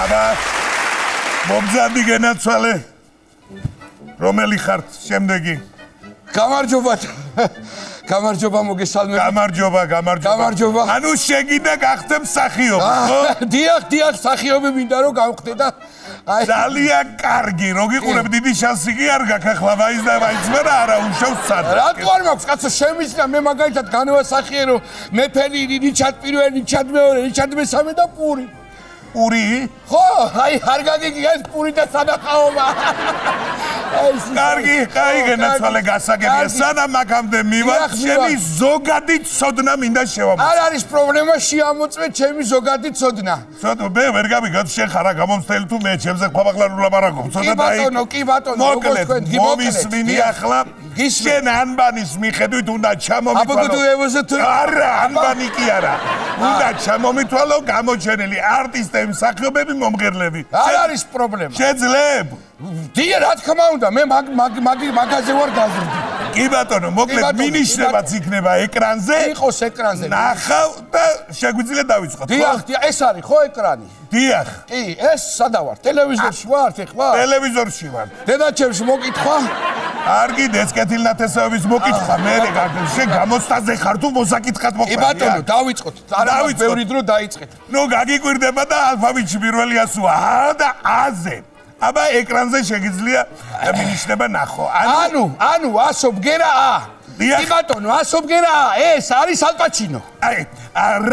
აბა მომზადი გენაცვალე რომელი ხართ შემდეგი გამარჯობა მოგესალმებით გამარჯობა ანუ შეგიდა გახდე მსახიობი ხო დიახ მსახიობი მინდა რომ გავხდე და ძალიან კარგი რო გიყურებ დიდი შანსი კი არ გაქვს ახლა მაინც მერა არა უშავს სადა რატო არ მაქვს კაცო შემიძლია მე მაგალითად განვასახიერო მეფენი რიჩარდ პირველი რიჩარდ მეორე რიჩარდ მესამე და პური ხო აი არ გაგიგია ეს პური და სანახაობა კარგი გენაცვალე გასაგებია სანამ აქამდე მივალ ჩემი ზოგადი ცოდნა მინდა შევამოწმო არ არის პრობლემა შეამოწმე ჩემი ზოგადი ცოდნა მე ვერ გამიგებ შენ ხარ გამომცდელი თუ მე ჩემზე ქვაბაღლარ ულაპარაკობ ცოტა კი ბატონო მოკლედ მომისმინი ახლა შენ ანბანის მიხედვით უნდა ჩამომითვალო არა ანბანი კი არა უნდა ჩამომითვალო გამოჩენილი არტისტები მსახიობები მომღერლები არ არის პრობლემა შეძლებ დიახ რა თქმა უნდა მე მაგაზე ვარ გაზრდი კი ბატონო მოკლედ მინიშნებაც იქნება ეკრანზე იყოს ეკრანზე ნახავ და შეგვიძლია დავიწყოთ დიახ ეს არის ხო ეკრანი დიახ კი ეს სადა ვარ ტელევიზორში ვარ ეხლა ტელევიზორში ვარ დედაჩემს მოკითხვა არ გიდეს კეთილნათესავების მოკითხვა მე შენ გამოცდაზე ხარ თუ მოსაკითხად მოყვე კი ბატონო დავიწყოთ არა ბევრი დრო დაიწყეთ ნუ გაგიკვირდება და ალფაბეტში პირველი ასოა ა და აზე აბა ეკრანზე შეგიძლია მინიშნება ნახო ანუ ასო ბგერა ა კი ბატონო ასო ბგერა ეს არის ალპაჩინო აი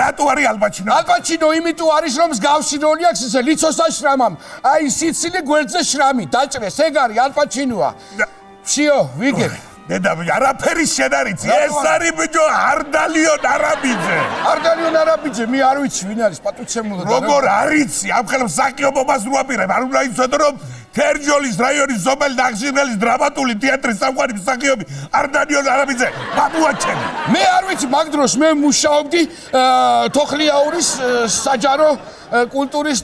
რატო არის ალპაჩინო ალპაჩინო იმიტომ არის რომ მსგავსი როლი აქვს ესე ლიცოსა შრამამ აი სიცილე გვერდზე შრამი დაჭრეს ეგ არის ალპაჩინოა ვშიო ვიგებ დედა არაფერი შენ არიცი ეს არის ბიჭო არდალიონ არაბიძე მე არ ვიცი ვინ არის პატუცემულა როგორ არიცი ამ ხელ მსახიობობას რო აპირებ არ უნდა იცოდე რომ თერჯოლის რაიონის ზომელი ნახშირღელის დრამატული თეატრის სამყარო მსახიობი არდალიონ არაბიძე ბაბუაჩემი მე არ ვიცი მაგ დროს მე მუშაობდი თოხლიაურის საჯარო კულტურის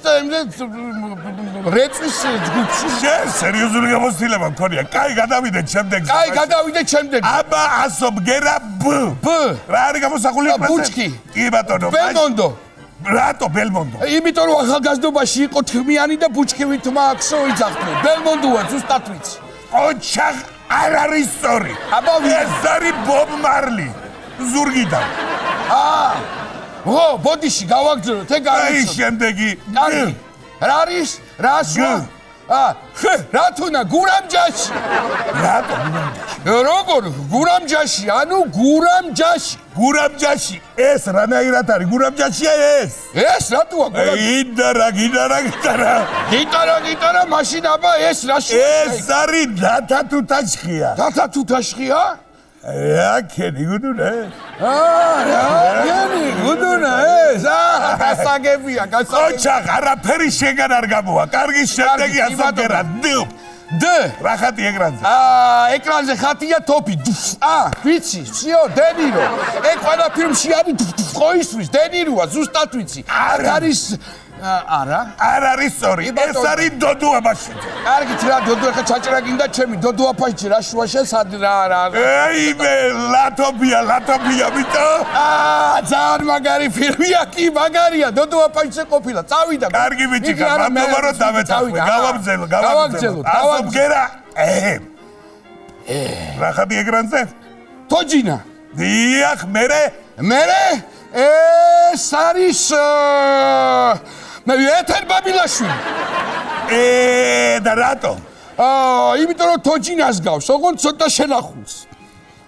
რეწვის ჯგუფში შენ სერიოზული გამოცდილება მქონია კაი გადავიდეთ შემდეგზე აბა ასო ბგერა ბ რა არის გამოსახული ბუჩკი კი ბატონო ბელმონდო რატო ბელმონდო იმიტომ რომ ახალგაზრდობაში იყო თქმიანი და ბუჩქივით მაქსო იძახდნენ ბელმონდოა ზუსტად ვიცი ოჩახ არ არის სწორი აბა ეს არის ბობ მარლი ზურგიდან ო ბოდიში გავაგზავნოთ ეგ არის აი შემდეგი კარგი რა არის რასო რატონა გურამჯაში რატო როგორ გურამჯაში ანუ გურამჯაში ეს რანაირად არის გურამჯაშია ეს რატოა გიტარა მაშინ აბა ეს რაში ეს არის დათა თუთაშხია აქენი გუდუნა ეს გასაგებია ოჩახ არაფერი შეგან არ გამოვა კარგი შემდეგი ასოგერა დ რა ხატი ეკრანზე ეკრანზე ხატია ტოპი ვიცი ვსიო დენირო ეგ ყველა ფილმში არის ხო ისვის დენიროა ზუსტად ვიცი არ არის არა არ არის სწორი ეს არის დოდო აბაში კარგით რა დოდო ხა ჩაჭრა გინდა ჩემი დოდო აფაში რა შუაშე სად რა ეიმე ლათობია ბიტო ძალიან მაგარი ფილმია კი მაგარია დოდო აფაშიზე ყოფილა წავიდა კარგი ბიჭი მანდობა რომ დავეთახმე გავაგზელო ასობგერა რა ხატი ეკრანზე თოჯინა დიახ მერე ეს არის მე ეთერ ბაბილაშვილი და რატო იმიტომ რომ თოჯინას გავს ოღონდ ცოტა შენახულს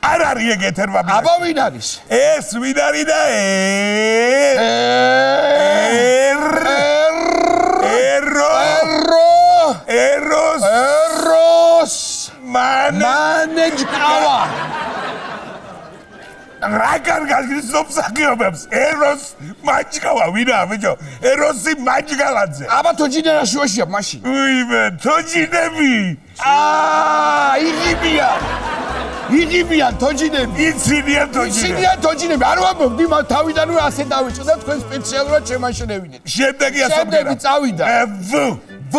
არ არის ეგ ეთერ ბაბილაშვილი აბა ვინ არის ეს ვინ არის და ეროს მანეჯკავა რა კარგად მსახიობებს ეროს მაჯკავა ვინაა ბიჭო ეროსი მაჯგალაძე აბა თოჯინა შუაშია მაშინ უიმე თოჯინები იღებიან თოჯინები იცინიან თოჯინები არ ვამბობდი მაგ თავიდანვე ასე დავიწყდა თქვენ სპეციალურად შემაშენებინეთ შემდეგი ასობგერა წავიდა ვ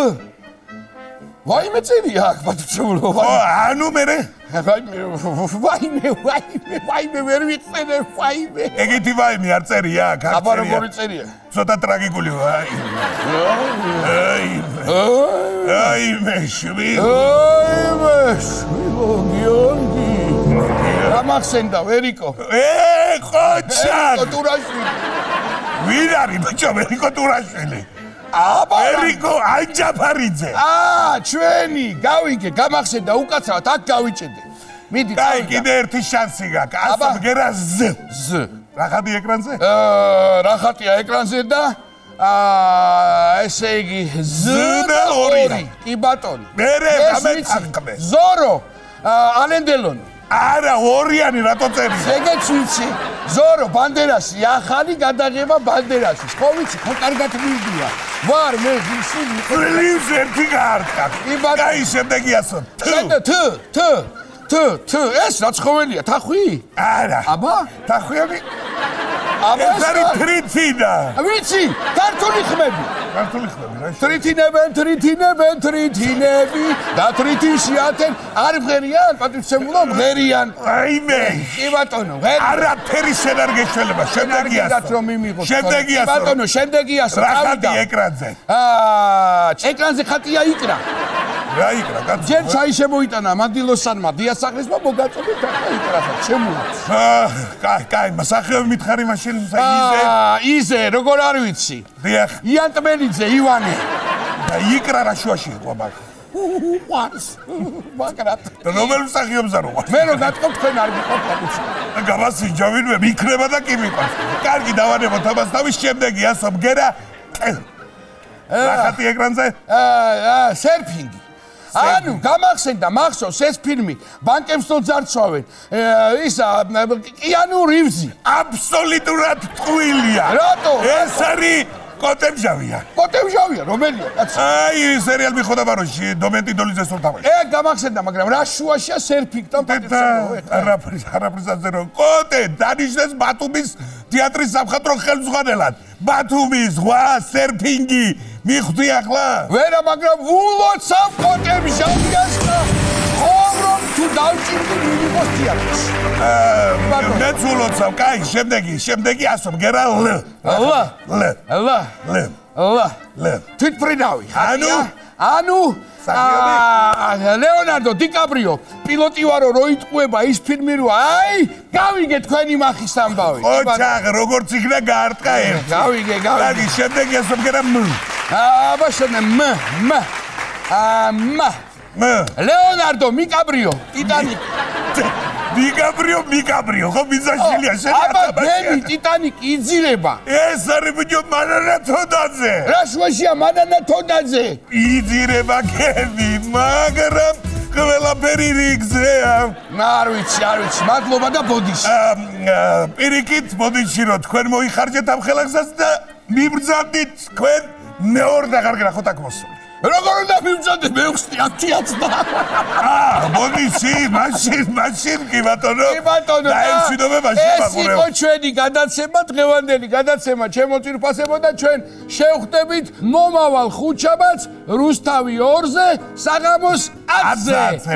ვაიმე წერია აქ პატუცემულო ანუ მერე ვაიმე ვერ ვიწერე ვაიმე ეგეთი ვაიმე არ წერია აქ აბა როგორი წერია ცოტა ტრაგიკული აიმე შვილო. შვილო გიორგი. გამახსენდა ვერიკო. ყოჩა. ტურაშვილი. ვინ არის ბიჭო ვერიკო ტურაშვილი? აბა ვერიკო ანჯაფარიძე. ჩვენი გავიგე გამახსენდა უკაცრავად აქ გავიჭედე. მიდი კაი კიდე ერთი შანსი გაქვს. ასო მგერა ზ. რა ხატი ეკრანზე? რა ხატია ეკრანზე და ესე იგი ზ და 2. კი ბატონი. მერე გამეთანხმე. ზორო ალენდელონი. არა 2-იანი რატო წერია? ეგეც ვიცი. ზორო ბანდერასი ახალი გადაღება ბანდერასის. ხო ვიცი, ხო კარგად მივდია. ვარ მე ვისი ლივს ერთი გაარტყა. კი ბატონი. კაი შემდეგი ასო. თ ეს რა ცხოველია თახვი? არა. აბა თახვიები? აბა ეს არის თრითინა. ვიცი, ქართული ხმები. ქართული ხმები რა? თრითინები და თრითიშიათენ არ მღერიან, პატრიცემულო მღერიან. აიმე. კი ბატონო, მღერიან. არაფერი შენ არ გეშველება. შემდეგი ასო. შემდეგი ასო. ბატონო, შემდეგი ასო. რა ხატი ეკრანზე? ეკრანზე ხატია იკრა. რა იკრა? ჯერ ჩაი შემოიტანა მანდილოსანმა დიასახლისმა მოგაწოდეთ ახლა იკრახა ჩემუაც. კაი, მსახიობი მითხარი მაშინ იზე, როგორ არ ვიცი. დიახ. იანტმელიძე, ივანე. და იკრა რა შუაში იყო მაგ. უყარს. მაგრად. რომელ მსახიობს არ უყარს? მე რო გატყობ თქვენ არ გიყვართ პატიჩი. გამასინჯა ვინმე მიქრება და კი მიყვარს. კარგი დავანებოთ ამას თავის შემდეგი ასო მგერა. რა ხატი ეკრანზე? სერფინგი. ანუ გამახსენდა მახსოვს ეს ფილმი ბანკებს რო ძარცვავენ ისა კიანუ რივზი აბსოლუტურად ტყუილია რატო ეს არის კოტემჟავია რომელია კაცო აი სერიალ მიხოდა ბაროში დომენტი დოლიძეს რო თამაში გამახსენდა მაგრამ რა შუაშია სერფინგთან არაფრისაზე რომ კოტე დანიშნეს ბათუმის თეატრის სამხატვრო ხელმძღვანელად ბათუმის ზღვა სერფინგი მიხვდი ახლა? ვერა, მაგრამ ვულოცავ კოტემჟავიას და ხოვრობ თუ დავჭირდი მიიღოს თეატრს. მეც ვულოცავ, კაი, შემდეგი ასო მგერა լ. თვითფრინავი. ანუ ლეონარდო დიკაპრიო პილოტი ვარო რო იტყუება ის ფილმი რო აი გავიგე თქვენი მახის ამბავი. ოჩაღ როგორც იქნა გაარტყა ერთი. გავიგე. კარგი, შემდეგი ასო მგერა მ. აბაშენე მ ლეონარდო მიკაბრიო ტიტანიკი მიკაბრიო ხო ბიზაშილია შენ აბა გემი ტიტანიკი იძირება ეს არის ბიჭო მანანა თოდაძე რა შუაშია მანანა თოდაძე იძირება გემი მაგრამ ყველაფერი რიგზეა არ ვიცი მადლობა და ბოდიში პირიქით ბოდიში რო თქვენ მოიხარჯეთ ამ ხელახსას და მიბრძანდით თქვენ მეორე და კარგი ნახოთ აქ მოსული როგორ უნდა მივწოდე მეუხსნი 10-ს და ბოდიში მაშინ კი ბატონო და ემშვიდობებაში ეს იყო ჩვენი გადაცემა დღევანდელი გადაცემა ჩემო წირფასებო და ჩვენ შევხვდებით მომავალ ხუთშაბათს რუსთავი 2-ზე საღამოს 10-ზე